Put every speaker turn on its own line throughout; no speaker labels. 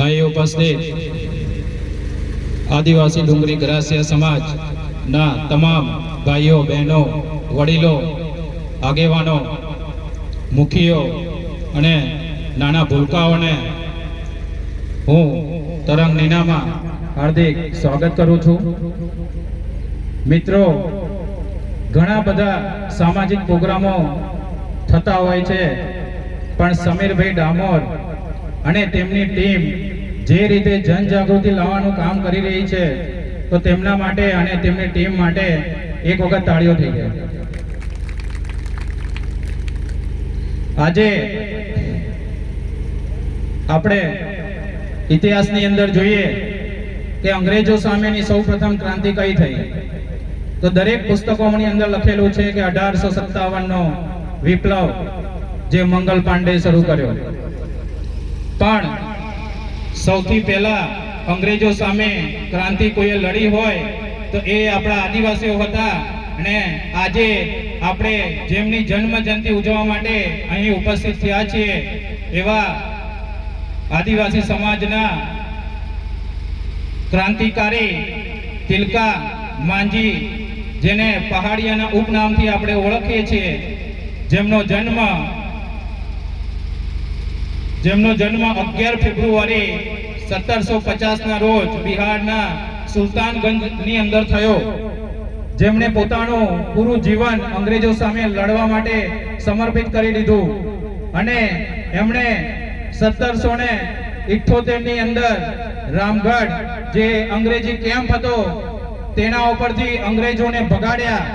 અહીં ઉપસ્થિત આદિવાસી ડુંગરી ગ્રાસ્ય સમાજના તમામ ભાઈઓ બહેનો વડીલો આગેવાનો મુખીઓ અને નાના ભૂલકાઓને હું તરંગ નીનામાં હાર્દિક સ્વાગત કરું છું। મિત્રો, ઘણા બધા સામાજિક પ્રોગ્રામો થતા હોય છે, પણ સમીરભાઈ ડામોર અને તેમની ટીમ જે રીતે જનજાગૃતિ લાવવાનું કામ કરી રહી છે, તો તેમના માટે અને તેમની ટીમ માટે એક વખત તાળીઓ થઈ જાય। આજે આપણે ઇતિહાસની અંદર જોઈએ કે અંગ્રેજો સામેની સૌપ્રથમ ક્રાંતિ કઈ થઈ, તો દરેક પુસ્તકોની અંદર લખેલું છે કે 1857 નો વિપ્લવ જે મંગલ પાંડે શરૂ કર્યો। પણ સૌથી પહેલા અંગ્રેજો સામે ક્રાંતિ કોઈએ લડી હોય તો એ આપણા આદિવાસીઓ હતા। અને આજે આપણે જેમની જન્મ જયંતિ ઉજવવા માટે અહીં ઉપસ્થિત થયા છીએ એવા આદિવાસી સમાજના ક્રાંતિકારી તિલકા માંજી, જેને પહાડિયાના ઉપનામથી આપણે ઓળખીએ છીએ, જેમનો જન્મ 11 ફેબ્રુઆરી 1750 ના રોજ બિહારના સુલતાનગંજની અંદર થયો, જેમણે પોતાનું પૂરું જીવન અંગ્રેજો સામે લડવા માટે સમર્પિત કરી દીધું। અને એમણે 1778 ની અંદર રામગઢ જે અંગ્રેજી કેમ્પ હતો તેના ઉપરથી અંગ્રેજોને ભગાડ્યા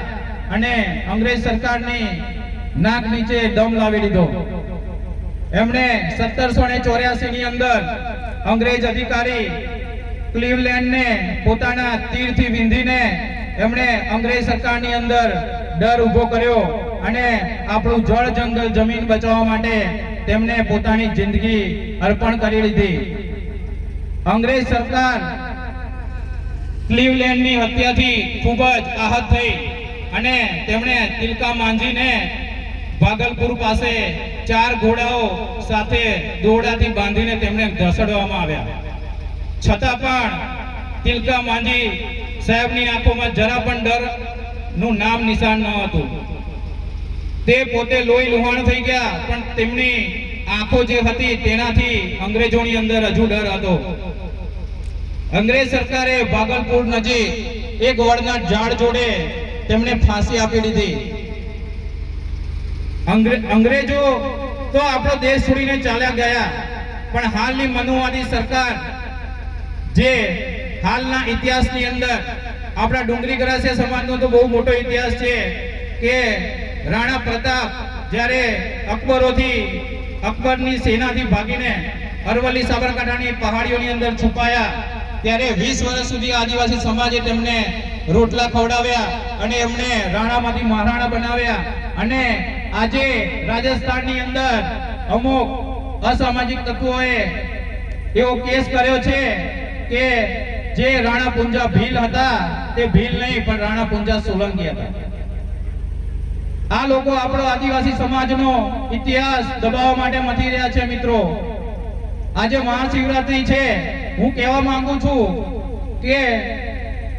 અને અંગ્રેજ સરકારની નાક નીચે દમ લાવી દીધો। એમણે 1784 ની અંદર અંગ્રેજ અધિકારી ક્લીવલેન્ડને પોતાના તીરથી વીંધીને એમણે અંગ્રેજ સરકારની અંદર ડર ઊભો કર્યો અને આપણું જળ જંગલ જમીન બચાવવા માટે તેમણે પોતાની જિંદગી અર્પણ કરી દીધી। અંગ્રેજ સરકાર ક્લીવલેન્ડની હત્યાથી ખૂબ જ આહત થઈ અને તેમણે તિલકા માંજીને ભાગલપુર પાસે 4 ઘોડાઓ સાથે દોરડાથી બાંધીને તેમને ઘસડવામાં આવ્યા। છતાં પણ તિલકા માંજી સાહેબની આંખોમાં જરા પણ ડરનું નામ નિશાન ન હતું। તે પોતે લોહી લુહાણ થઈ ગયા, પણ તેમની આંખો જે હતી તેનાથી અંગ્રેજોની અંદર હજુ ડર હતો। અંગ્રેજ સરકારે ભાગલપુર નજીક એક વડના ઝાડ જોડે તેમને ફાંસી આપી દીધી। અંગ્રેજો તો આપણો દેશ છોડીને ચાલ્યા ગયા, પણ હાલની મનુવાદી સરકાર જે હાલના ઇતિહાસની અંદર આપણા ડુંગરી ગ્રાસ્ય સમાજનો તો બહુ મોટો ઇતિહાસ છે કે રાણા પ્રતાપ જ્યારે અકબરની સેનાથી ભાગીને અરવલ્લી સાબરકાંઠાની પહાડીઓની અંદર છુપાયા, ત્યારે 20 વર્ષ સુધી આદિવાસી સમાજે તેમને રોટલા ખવડાવ્યા અને એમને રાણામાંથી મહારાણા બનાવ્યા। અને આજે રાજસ્થાનની અંદર અમુક અસામાજિક તત્વોએ એવો કેસ કર્યો છે કે જે રાણા પુંજા ભીલ હતા તે ભીલ નહીં, પણ રાણા પુંજા સોલંકી હતા। આ લોકો આપણો આદિવાસી સમાજનો ઇતિહાસ દબાવવા માટે મથી રહ્યા છે। મિત્રો, આજે મહાશિવરાત્રી છે, હું કહેવા માંગુ છું કે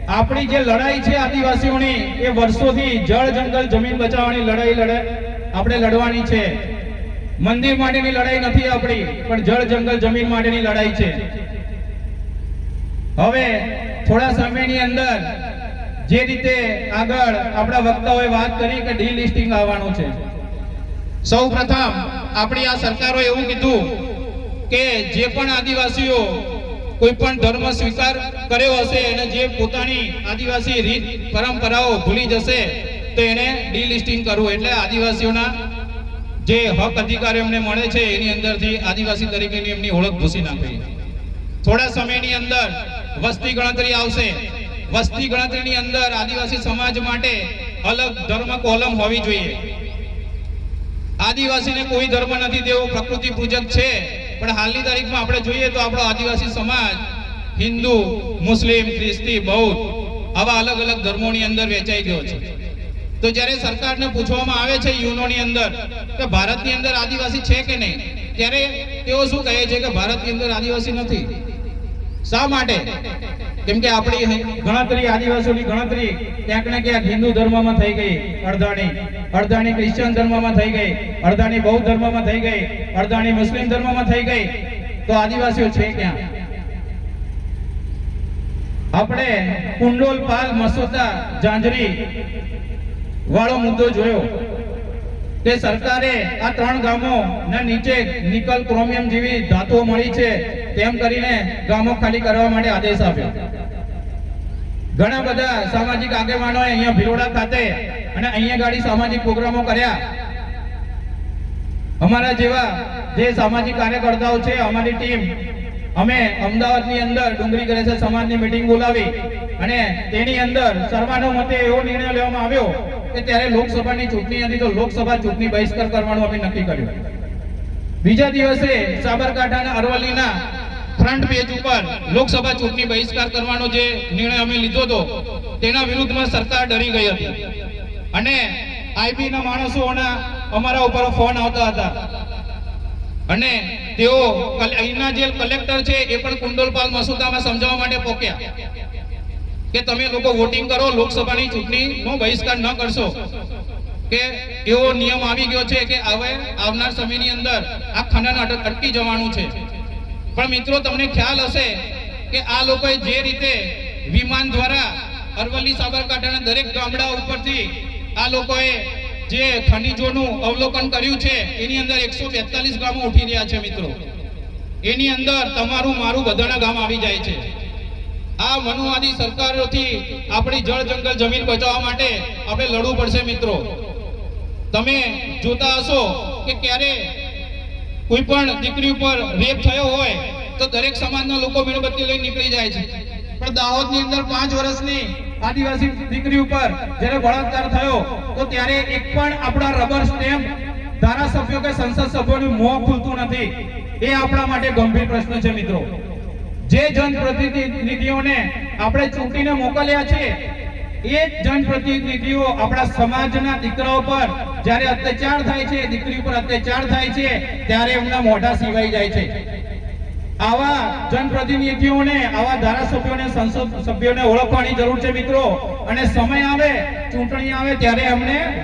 આપણી જે લડાઈ છે આદિવાસીઓની, એ વર્ષોથી જળ જંગલ જમીન બચાવવાની લડાઈ આપણે લડવાની છે। મંદિર માટેની લડાઈ નથી આપણી, પણ જળ જંગલ જમીન માટેની લડાઈ છે। હવે થોડા સમયની અંદર જે રીતે આગળ આપણા વક્તાઓએ વાત કરી કે ડીલિસ્ટિંગ આવવાનું છે, સૌ પ્રથમ આપણી આ સરકારોએ એવું કીધું કે જે પણ આદિવાસીઓ કોઈ પણ ધર્મ સ્વીકાર કર્યો હશે અને જે પોતાની આદિવાસી રીત પરંપરાઓ ભૂલી જશે તો એને ડીલિસ્ટિંગ કરવું, એટલે આદિવાસીઓના જે હક અધિકાર એમને મળે છે એની અંદરથી આદિવાસી તરીકેની એમની ઓળખ ભૂસી નાખવી। થોડા સમયની અંદર વસ્તી ગણતરી આવશે। વસ્તી ગણતરીની અંદર આદિવાસી સમાજ માટે અલગ ધર્મ કોલમ હોવી જોઈએ। આદિવાસીને કોઈ ધર્મ નથી, તેઓ પ્રકૃતિ પૂજક છે, પણ હાલની તારીખમાં આપણે જોઈએ તો આપણો આદિવાસી સમાજ હિન્દુ, મુસ્લિમ, ખ્રિસ્તી, બૌદ્ધ આવા અલગ અલગ ધર્મોની અંદર વહેંચાઈ ગયો છે। તો જ્યારે સરકારને પૂછવામાં આવે છે યુનોની અંદર કે ભારતની અંદર આદિવાસી છે કે નહીં, ત્યારે તેઓ શું કહે છે કે ભારતની અંદર આદિવાસી નથી. શા માટે? કેમ કે આપણી ગણતરી, આદિવાસીઓની ગણતરી ક્યાંક ને ક્યાંક હિન્દુ ધર્મમાં થઈ ગઈ, અડધાની ક્રિશ્ચિયન ધર્મમાં થઈ ગઈ, અડધાની બૌદ્ધ ધર્મમાં થઈ ગઈ, અડધાની મુસ્લિમ ધર્મમાં થઈ ગઈ. તો આદિવાસીઓ છે ક્યાં? આપણે કુંડોલ પાલ મસોદા જાંજરી વાળો મુદ્દો જોયો તે સરકારે આ 3 ગામો ના નીચે નિકલ, ક્રોમિયમ જેવી ધાતુઓ મળી છે તેમ કરીને ગામો ખાલી કરવા માટે આદેશ આપ્યો. ઘણા બધા સામાજિક આગેવાનોએ અહીંયા ભિલોડા ખાતે અને અહીંયા ગાડી સામાજિક પ્રોગ્રામો કર્યા. અમારા જેવા જે સામાજિક કાર્યકર્તાઓ છે, અમારી ટીમ, અમે અમદાવાદની અંદર ડુંગરી ગણેશ સમાજની મીટિંગ બોલાવી અને તેની અંદર સર્વાનુમતે એવો નિર્ણય લેવામાં આવ્યો કે ત્યારે લોકસભાની ચૂંટણી હતી તો લોકસભા ચૂંટણી બહિષ્કાર કરવાનું અમે નક્કી કર્યું. બીજા દિવસે સાબરકાંઠાના અરવલ્લીના ફ્રન્ટ પેજ ઉપર લોકસભા ચૂંટણી બહિષ્કાર કરવાનો જે નિર્ણય અમે લીધો હતો તેના વિરુદ્ધમાં સરકાર ડરી ગઈ હતી અને આઈબી ના માણસોના અમારા ઉપર ફોન આવતા હતા અને તેઓ અહીંના જે કલેક્ટર છે એ પણ કુંડોલપાલ મસૂદામાં સમજાવવા માટે પોક્યા કે તમે લોકો વોટિંગ કરો, લોકસભાની ચૂંટણીનો બહિષ્કાર ન કરશો, કે એવો નિયમ આવી ગયો છે કે હવે આવનાર સમયની અંદર આ ખનન અટકી જવાનું છે. પણ મિત્રો, તમને ખ્યાલ હશે કે આ લોકોએ જે રીતે વિમાન દ્વારા અરવલ્લી સાબરકાંઠાના દરેક ગામડા ઉપરથી આ લોકોએ જે ખનીજોનું અવલોકન કર્યું છે એની અંદર 142 ગામો ઉઠી રહ્યા છે મિત્રો. એની અંદર તમારું મારું બધાના ગામ આવી જાય છે. આ મનુવાદી સરકારોથી આપણી જળ જંગલ જમીન બચાવવા માટે આપણે લડવું પડશે મિત્રો. તમે જોતા હશો કે ક્યારે કોઈ પણ દીકરી ઉપર રેપ થયો હોય તો દરેક સમાજના લોકો મીણબત્તી લઈને નીકળી જાય છે. પણ દાહોદની અંદર 5 વર્ષની આદિવાસી દીકરી ઉપર જ્યારે બળાત્કાર થયો તો ત્યારે એક પણ આપણા રબર સ્ટેમ્પ ધારાસભ્યો કે સંસદ સભ્યોનું મોં ખુલતું નથી. એ આપણા માટે ગંભીર પ્રશ્ન છે મિત્રો. જે જનપ્રતિનિધિઓને આપણે ચૂંટીને મોકલ્યા છે એ જનપ્રતિનિધિઓ આપણા સમાજના દીકરાઓ પર જ્યારે અત્યાચાર થાય છે, દીકરી ઉપર અત્યાચાર થાય છે, ત્યારે એમના મોઢા સીવાઈ જાય છે. આવા જનપ્રતિનિધિઓને, આવા ધારાસભ્યોને, સંસદ સભ્યોને ઓળખવાની જરૂર છે મિત્રો. અને સમય આવે, ચૂંટણી આવે ત્યારે એમને